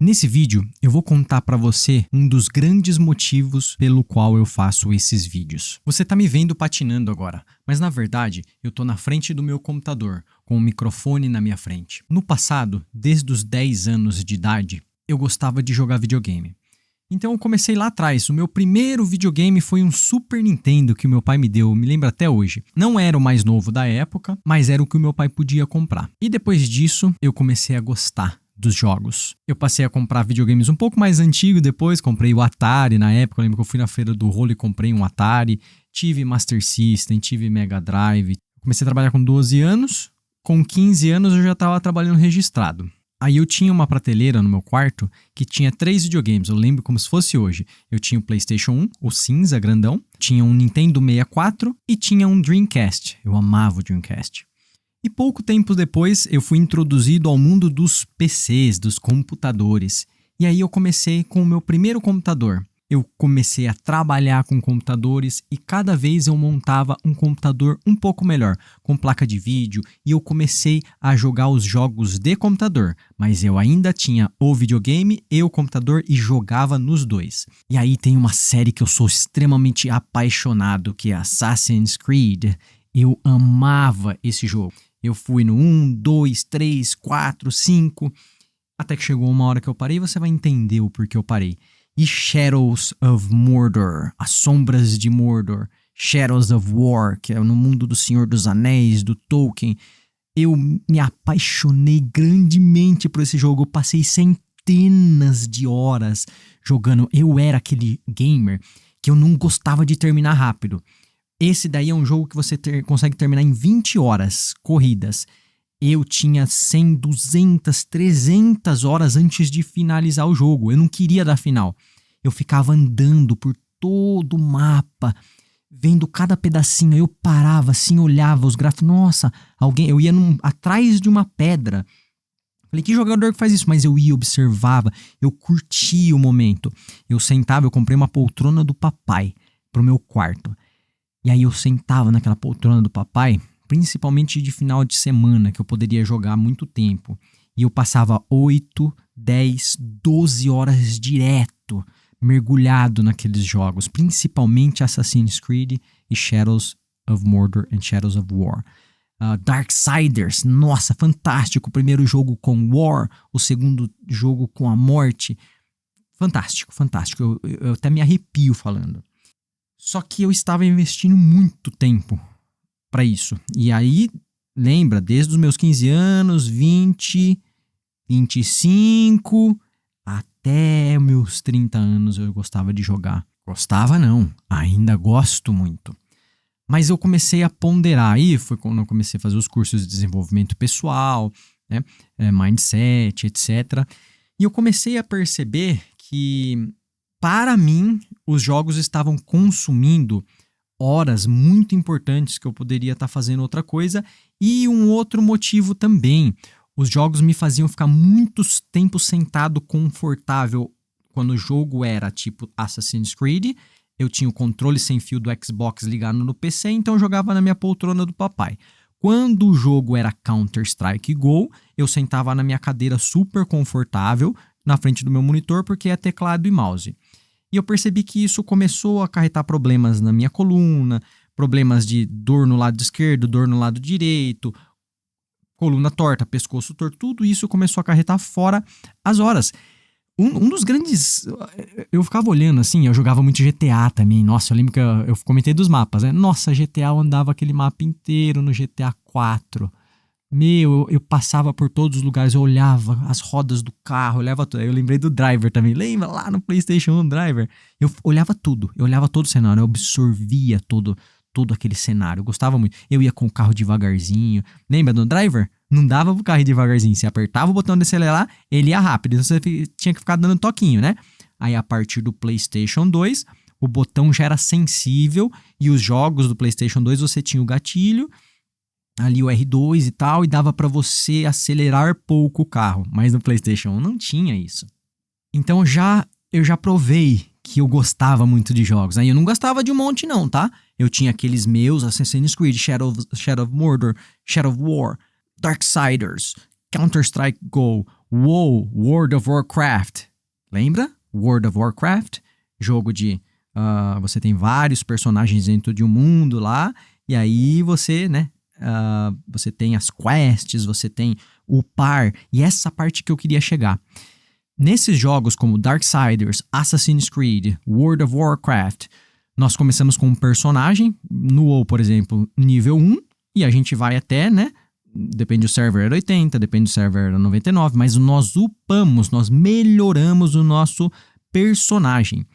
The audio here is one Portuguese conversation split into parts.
Nesse vídeo, eu vou contar pra você um dos grandes motivos pelo qual eu faço esses vídeos. Você tá me vendo patinando agora, mas na verdade, eu tô na frente do meu computador, com o microfone na minha frente. No passado, desde os 10 anos de idade, eu gostava de jogar videogame. Então eu comecei lá atrás. O meu primeiro videogame foi um Super Nintendo que o meu pai me deu, me lembro até hoje. Não era o mais novo da época, mas era o que o meu pai podia comprar. E depois disso, eu comecei a gostar dos jogos. Eu passei a comprar videogames um pouco mais antigos depois, comprei o Atari na época, eu lembro que eu fui na feira do rolo e comprei um Atari, tive Master System, tive Mega Drive. Comecei a trabalhar com 12 anos, com 15 anos eu já estava trabalhando registrado. Aí eu tinha uma prateleira no meu quarto que tinha 3 videogames, eu lembro como se fosse hoje. Eu tinha o PlayStation 1, o cinza grandão, tinha um Nintendo 64 e tinha um Dreamcast. Eu amava o Dreamcast. E pouco tempo depois eu fui introduzido ao mundo dos PCs, dos computadores. E aí eu comecei com o meu primeiro computador. Eu comecei a trabalhar com computadores e cada vez eu montava um computador um pouco melhor, com placa de vídeo, e eu comecei a jogar os jogos de computador. Mas eu ainda tinha o videogame e o computador e jogava nos dois. E aí tem uma série que eu sou extremamente apaixonado, que é Assassin's Creed. Eu amava esse jogo. Eu fui no 1, 2, 3, 4, 5, até que chegou uma hora que eu parei e você vai entender o porquê eu parei. E Shadows of Mordor, As Sombras de Mordor, Shadows of War, que é no mundo do Senhor dos Anéis, do Tolkien. Eu me apaixonei grandemente por esse jogo, eu passei centenas de horas jogando. Eu era aquele gamer que eu não gostava de terminar rápido. Esse daí é um jogo que você consegue terminar em 20 horas corridas. Eu tinha 100, 200, 300 horas antes de finalizar o jogo. Eu não queria dar final. Eu ficava andando por todo o mapa, vendo cada pedacinho. Eu parava assim, olhava os gráficos. Nossa, eu ia atrás de uma pedra. Falei, que jogador que faz isso? Mas eu ia, observava, eu curtia o momento. Eu sentava, eu comprei uma poltrona do papai pro meu quarto. E aí eu sentava naquela poltrona do papai, principalmente de final de semana, que eu poderia jogar muito tempo. E eu passava 8, 10, 12 horas direto, mergulhado naqueles jogos, principalmente Assassin's Creed e Shadows of Mordor and Shadows of War. Darksiders, nossa, fantástico. O primeiro jogo com War, o segundo jogo com a morte. Fantástico, fantástico. Eu até me arrepio falando. Só que eu estava investindo muito tempo para isso. E aí, lembra, desde os meus 15 anos, 20, 25, até meus 30 anos eu gostava de jogar. Gostava não, ainda gosto muito. Mas eu comecei a ponderar, aí foi quando eu comecei a fazer os cursos de desenvolvimento pessoal, né, mindset, etc. E eu comecei a perceber que, para mim, os jogos estavam consumindo horas muito importantes que eu poderia estar fazendo outra coisa. E um outro motivo também, os jogos me faziam ficar muito tempo sentado confortável. Quando o jogo era tipo Assassin's Creed, eu tinha o controle sem fio do Xbox ligado no PC, então eu jogava na minha poltrona do papai. Quando o jogo era Counter-Strike Go, eu sentava na minha cadeira super confortável, na frente do meu monitor, porque é teclado e mouse. E eu percebi que isso começou a acarretar problemas na minha coluna, problemas de dor no lado esquerdo, dor no lado direito, coluna torta, pescoço torto, tudo isso começou a acarretar fora as horas. Um dos grandes... Eu ficava olhando assim, eu jogava muito GTA também. Nossa, eu lembro que eu comentei dos mapas, né? Nossa, GTA, eu andava aquele mapa inteiro no GTA 4. Eu passava por todos os lugares, eu olhava as rodas do carro, eu lembrei do Driver também, lembra lá no PlayStation 1 Driver? Eu olhava tudo, eu olhava todo o cenário, eu absorvia todo aquele cenário, eu gostava muito. Eu ia com o carro devagarzinho, lembra do Driver? Não dava pro carro ir devagarzinho, você apertava o botão de acelerar, ele ia rápido, então você tinha que ficar dando toquinho, né? Aí a partir do PlayStation 2, o botão já era sensível e os jogos do PlayStation 2 você tinha o gatilho, ali o R2 e tal, e dava para você acelerar pouco o carro, mas no PlayStation 1 não tinha isso. Então eu já provei que eu gostava muito de jogos. Aí eu não gostava de um monte não, tá? Eu tinha aqueles meus, Assassin's Creed, Shadow of Mordor, Shadow of War, Darksiders, Counter-Strike Go, WoW, World of Warcraft. Lembra? World of Warcraft, jogo de... você tem vários personagens dentro de um mundo lá, e aí você, né? Você tem as quests, você tem o par, e essa parte que eu queria chegar. Nesses jogos como Darksiders, Assassin's Creed, World of Warcraft, nós começamos com um personagem, no WoW, por exemplo, nível 1, e a gente vai até, né? Depende do server era 80, depende do server era 99, mas nós upamos, nós melhoramos o nosso personagem.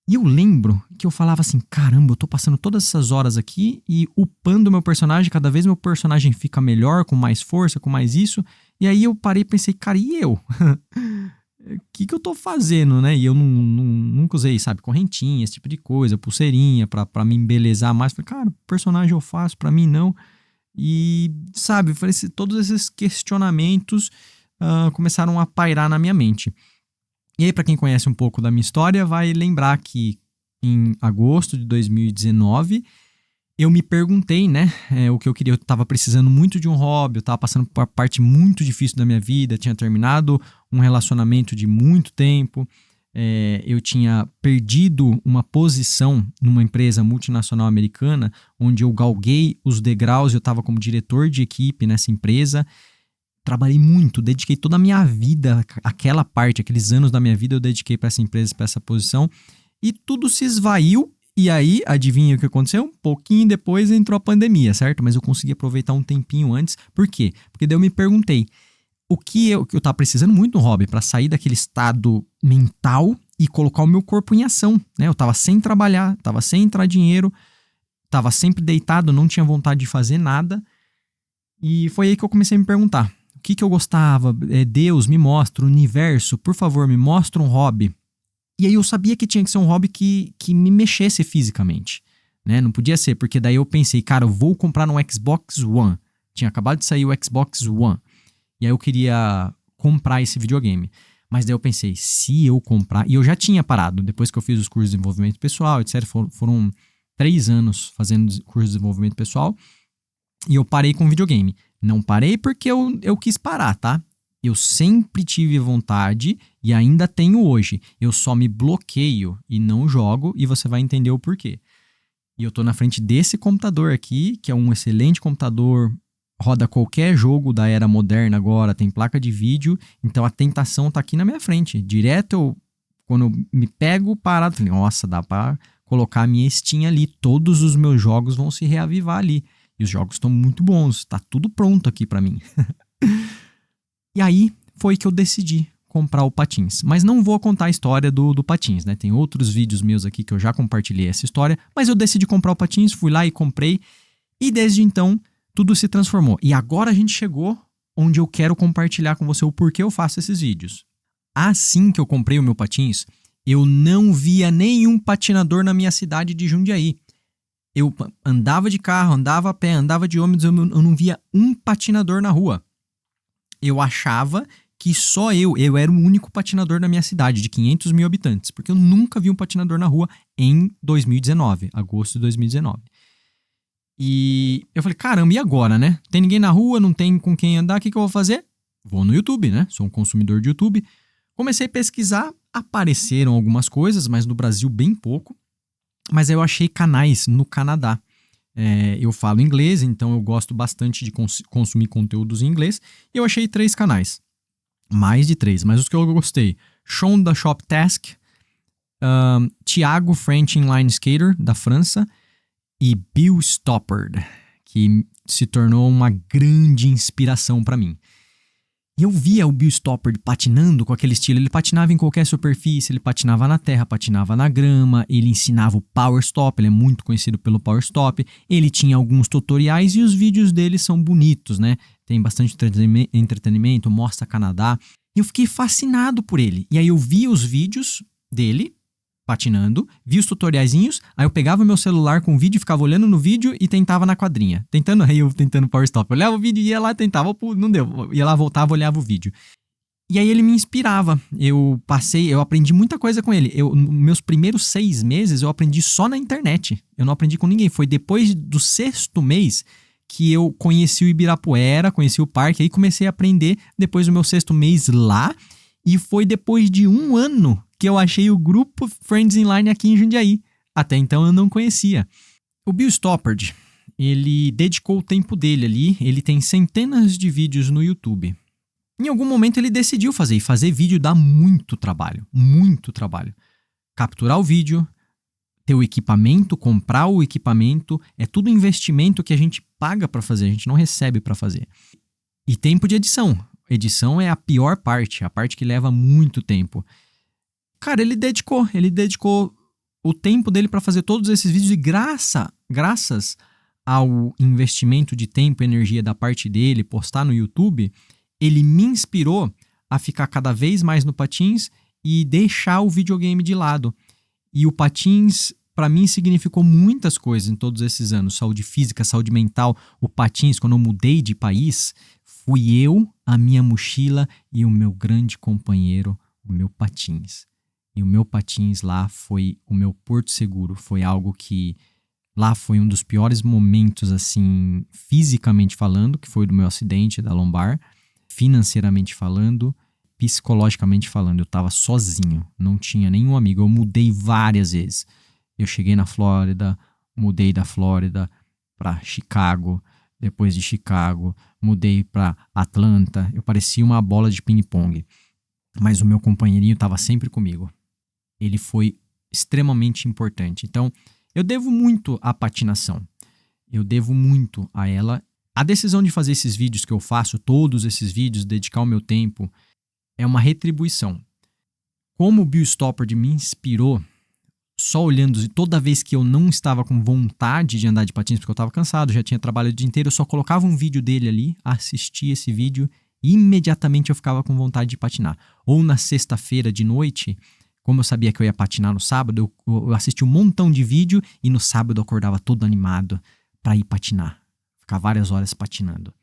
E eu lembro que eu falava assim, caramba, eu tô passando todas essas horas aqui e upando meu personagem, cada vez meu personagem fica melhor, com mais força, com mais isso. E aí eu parei e pensei, cara, e eu? O que eu tô fazendo, né? E eu nunca usei, sabe, correntinha, esse tipo de coisa, pulseirinha pra me embelezar mais. Falei, cara, personagem eu faço, pra mim não. E, sabe, todos esses questionamentos começaram a pairar na minha mente. E aí, para quem conhece um pouco da minha história, vai lembrar que em agosto de 2019, eu me perguntei, né, o que eu queria. Eu estava precisando muito de um hobby, eu estava passando por uma parte muito difícil da minha vida, tinha terminado um relacionamento de muito tempo, eu tinha perdido uma posição numa empresa multinacional americana, onde eu galguei os degraus, eu estava como diretor de equipe nessa empresa. Trabalhei muito, dediquei toda a minha vida, aquela parte, aqueles anos da minha vida eu dediquei para essa empresa, para essa posição, e tudo se esvaiu. E aí, adivinha o que aconteceu? Um pouquinho depois entrou a pandemia, certo? Mas eu consegui aproveitar um tempinho antes. Por quê? Porque daí eu me perguntei, o que eu tava precisando muito no hobby para sair daquele estado mental e colocar o meu corpo em ação, né? Eu tava sem trabalhar, tava sem entrar dinheiro, tava sempre deitado, não tinha vontade de fazer nada. E foi aí que eu comecei a me perguntar, o que eu gostava? Deus, me mostra, o universo, por favor, me mostra um hobby. E aí eu sabia que tinha que ser um hobby que me mexesse fisicamente, né? Não podia ser, porque daí eu pensei, cara, eu vou comprar um Xbox One. Tinha acabado de sair o Xbox One. E aí eu queria comprar esse videogame. Mas daí eu pensei, se eu comprar... E eu já tinha parado, depois que eu fiz os cursos de desenvolvimento pessoal, etc. Foram 3 anos fazendo curso de desenvolvimento pessoal. E eu parei com videogame. Não parei porque eu quis parar, tá? Eu sempre tive vontade e ainda tenho hoje. Eu só me bloqueio e não jogo e você vai entender o porquê. E eu tô na frente desse computador aqui, que é um excelente computador, roda qualquer jogo da era moderna agora, tem placa de vídeo, então a tentação tá aqui na minha frente. Direto, quando eu me pego parado, falei, nossa, dá pra colocar a minha Steam ali, todos os meus jogos vão se reavivar ali. E os jogos estão muito bons, tá tudo pronto aqui pra mim. E aí foi que eu decidi comprar o Patins. Mas não vou contar a história do Patins, né? Tem outros vídeos meus aqui que eu já compartilhei essa história, mas eu decidi comprar o Patins, fui lá e comprei. E desde então, tudo se transformou. E agora a gente chegou onde eu quero compartilhar com você o porquê eu faço esses vídeos. Assim que eu comprei o meu Patins, eu não via nenhum patinador na minha cidade de Jundiaí. Eu andava de carro, andava a pé, andava de ônibus, eu não via um patinador na rua. Eu achava que só eu era o único patinador da minha cidade, de 500 mil habitantes, porque eu nunca vi um patinador na rua em 2019, agosto de 2019. E eu falei, caramba, e agora, né? Tem ninguém na rua, não tem com quem andar, o que eu vou fazer? Vou no YouTube, né? Sou um consumidor de YouTube. Comecei a pesquisar, apareceram algumas coisas, mas no Brasil bem pouco. Mas aí eu achei canais no Canadá. Eu falo inglês, então eu gosto bastante de consumir conteúdos em inglês. E eu achei 3 canais. Mais de 3, mas os que eu gostei. Sean da Shop Task, Thiago French Inline Skater, da França, e Bill Stoppard, que se tornou uma grande inspiração para mim. E eu via o Bill Stoppard patinando com aquele estilo. Ele patinava em qualquer superfície, ele patinava na terra, patinava na grama, ele ensinava o Power Stop, ele é muito conhecido pelo Power Stop. Ele tinha alguns tutoriais e os vídeos dele são bonitos, né? Tem bastante entretenimento, mostra Canadá. E eu fiquei fascinado por ele. E aí eu via os vídeos dele patinando, via os tutoriaizinhos, aí eu pegava meu celular com o vídeo, ficava olhando no vídeo e tentava na quadrinha. Tentando Power Stop. Eu olhava o vídeo, ia lá, tentava, não deu. Ia lá, voltava, olhava o vídeo. E aí ele me inspirava. Eu aprendi muita coisa com ele. Meus primeiros 6 meses eu aprendi só na internet. Eu não aprendi com ninguém. Foi depois do 6º mês que eu conheci o Ibirapuera, conheci o parque, aí comecei a aprender depois do meu 6º mês lá, e foi depois de 1 ano que eu achei o grupo Friends Inline aqui em Jundiaí. Até então eu não conhecia. O Bill Stoppard, ele dedicou o tempo dele ali, ele tem centenas de vídeos no YouTube. Em algum momento ele decidiu fazer, e fazer vídeo dá muito trabalho, muito trabalho. Capturar o vídeo, ter o equipamento, comprar o equipamento, é tudo investimento que a gente paga para fazer, a gente não recebe para fazer. E tempo de edição. Edição é a pior parte, a parte que leva muito tempo. Cara, ele dedicou o tempo dele para fazer todos esses vídeos e graças ao investimento de tempo e energia da parte dele, postar no YouTube, ele me inspirou a ficar cada vez mais no patins e deixar o videogame de lado. E o patins, para mim, significou muitas coisas em todos esses anos. Saúde física, saúde mental. O patins, quando eu mudei de país, fui eu, a minha mochila e o meu grande companheiro, o meu patins. E o meu patins lá foi o meu porto seguro. Foi algo que lá foi um dos piores momentos, assim, fisicamente falando, que foi do meu acidente da lombar, financeiramente falando, psicologicamente falando. Eu estava sozinho, não tinha nenhum amigo. Eu mudei várias vezes. Eu cheguei na Flórida, mudei da Flórida para Chicago, depois de Chicago, mudei para Atlanta. Eu parecia uma bola de ping-pong, mas o meu companheirinho estava sempre comigo. Ele foi extremamente importante. Então, eu devo muito à patinação. Eu devo muito a ela. A decisão de fazer esses vídeos que eu faço, todos esses vídeos, dedicar o meu tempo, é uma retribuição. Como o Bill Stoppard me inspirou, só olhando, toda vez que eu não estava com vontade de andar de patins, porque eu estava cansado, já tinha trabalhado o dia inteiro, eu só colocava um vídeo dele ali, assistia esse vídeo e imediatamente eu ficava com vontade de patinar. Ou na sexta-feira de noite, como eu sabia que eu ia patinar no sábado, eu assistia um montão de vídeo e no sábado eu acordava todo animado para ir patinar. Ficar várias horas patinando.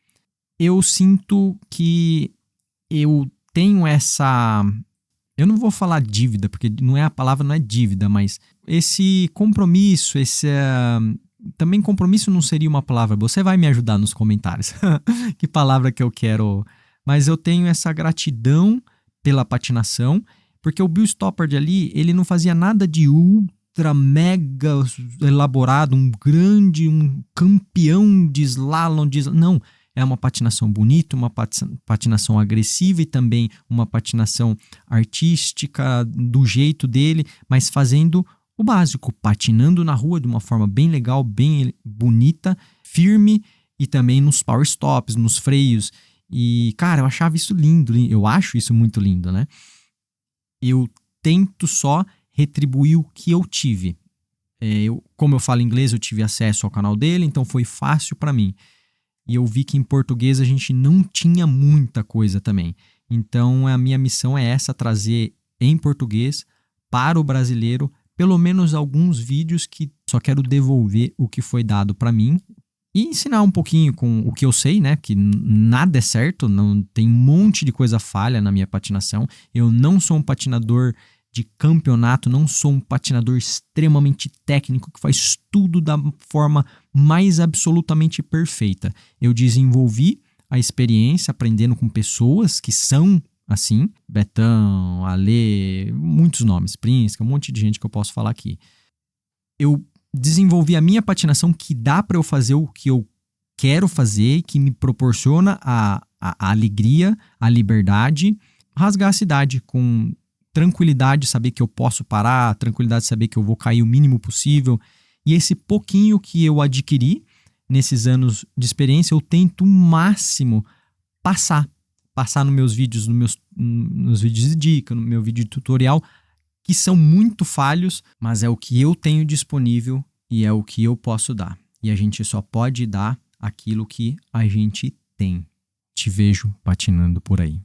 Eu sinto que eu tenho essa... Eu não vou falar dívida, porque a palavra não é dívida, mas esse compromisso, também compromisso não seria uma palavra. Você vai me ajudar nos comentários. Que palavra que eu quero... Mas eu tenho essa gratidão pela patinação, porque o Bill Stoppard ali, ele não fazia nada de ultra, mega elaborado, um campeão de slalom. Não, é uma patinação bonita, uma patinação agressiva e também uma patinação artística do jeito dele, mas fazendo o básico, patinando na rua de uma forma bem legal, bem bonita, firme e também nos power stops, nos freios. E, cara, eu achava isso lindo, eu acho isso muito lindo, né? Eu tento só retribuir o que eu tive. Como eu falo inglês, eu tive acesso ao canal dele, então foi fácil para mim. E eu vi que em português a gente não tinha muita coisa também. Então a minha missão é essa, trazer em português para o brasileiro pelo menos alguns vídeos que só quero devolver o que foi dado para mim e ensinar um pouquinho com o que eu sei, né? Que nada é certo, não tem um monte de coisa falha na minha patinação. Eu não sou um patinador de campeonato, não sou um patinador extremamente técnico que faz tudo da forma mais absolutamente perfeita. Eu desenvolvi a experiência aprendendo com pessoas que são assim, Betão, Ale, muitos nomes, Prinsca, um monte de gente que eu posso falar aqui. Eu desenvolvi a minha patinação que dá para eu fazer o que eu quero fazer, que me proporciona a alegria, a liberdade, rasgar a cidade com tranquilidade, saber que eu posso parar, tranquilidade de saber que eu vou cair o mínimo possível. E esse pouquinho que eu adquiri nesses anos de experiência, eu tento o máximo passar nos meus vídeos, nos vídeos de dica, no meu vídeo de tutorial, que são muito falhos, mas é o que eu tenho disponível e é o que eu posso dar. E a gente só pode dar aquilo que a gente tem. Te vejo patinando por aí.